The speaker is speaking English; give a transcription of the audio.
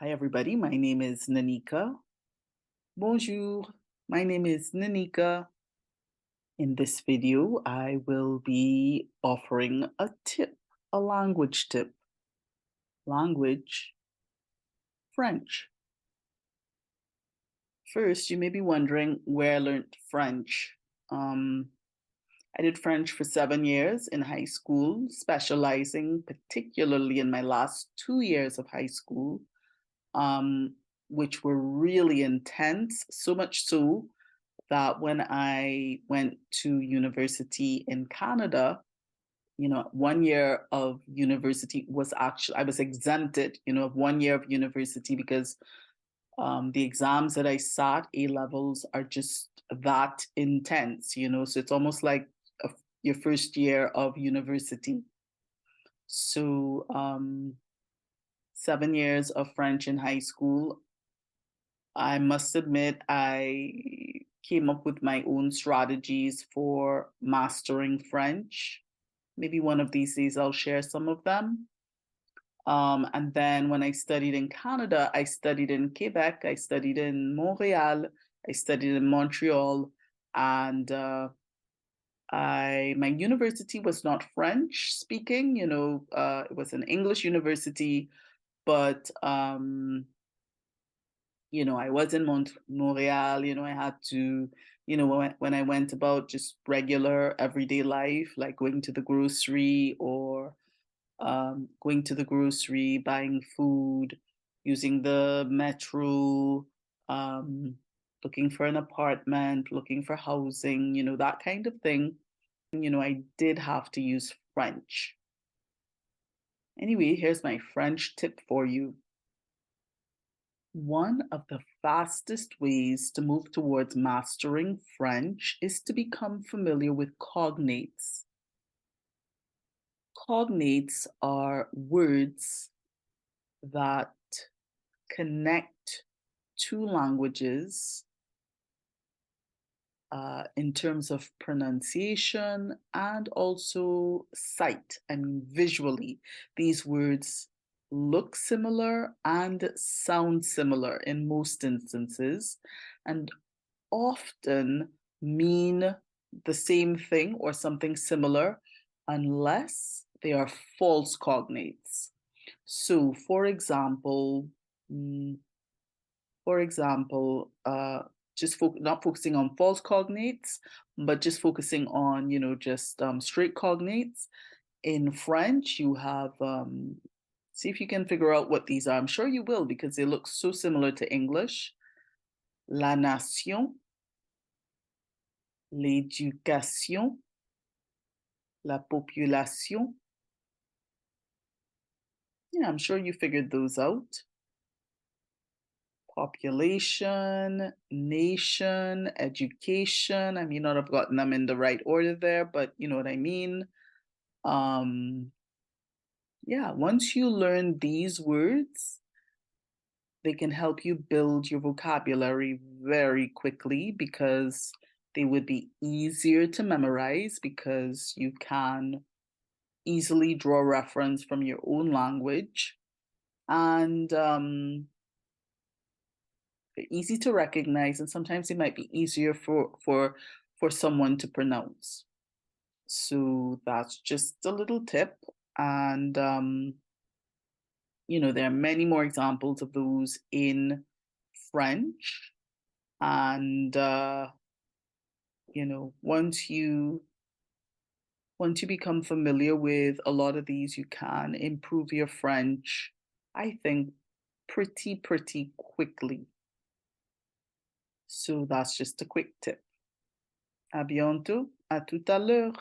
Hi, everybody. My name is Nanika. Bonjour. My name is Nanika. In this video, I will be offering a tip, a language tip. Language, French. First, you may be wondering where I learned French. I did French for 7 years in high school, specializing particularly in my last 2 years of high school, which were really intense, so much so that when I went to university in Canada, 1 year of university was actually, I was exempted, of 1 year of university because the exams that I sat, A levels, are just that intense, so it's almost like your first year of university. So 7 years of French in high school. I must admit, I came up with my own strategies for mastering French. Maybe one of these days I'll share some of them. And then when I studied in Canada, I studied in Quebec, I studied in Montreal, I studied in Montreal, and my university was not French speaking, it was an English university, but I was in Montreal, I had to, when I went about just regular everyday life, like going to the grocery or buying food, using the metro, looking for an apartment, looking for housing, that kind of thing. I did have to use French. Anyway, here's my French tip for you. One of the fastest ways to move towards mastering French is to become familiar with cognates. Cognates are words that connect two languages in terms of pronunciation and also sight. I mean, visually, these words look similar and sound similar in most instances, and often mean the same thing or something similar, unless they are false cognates. So, for example, just not focusing on false cognates, but just focusing on, just straight cognates. In French, you have, see if you can figure out what these are. I'm sure you will because they look so similar to English. La nation, l'éducation, la population. Yeah, I'm sure you figured those out. Population, nation, education. I may not have gotten them in the right order there, but you know what I mean. Yeah, once you learn these words, they can help you build your vocabulary very quickly because they would be easier to memorize because you can easily draw reference from your own language, and they're easy to recognize, and sometimes they might be easier for someone to pronounce. So that's just a little tip, and there are many more examples of those in French, and once you become familiar with a lot of these, you can improve your French, I think, pretty quickly. So that's just a quick tip. À bientôt, à tout à l'heure.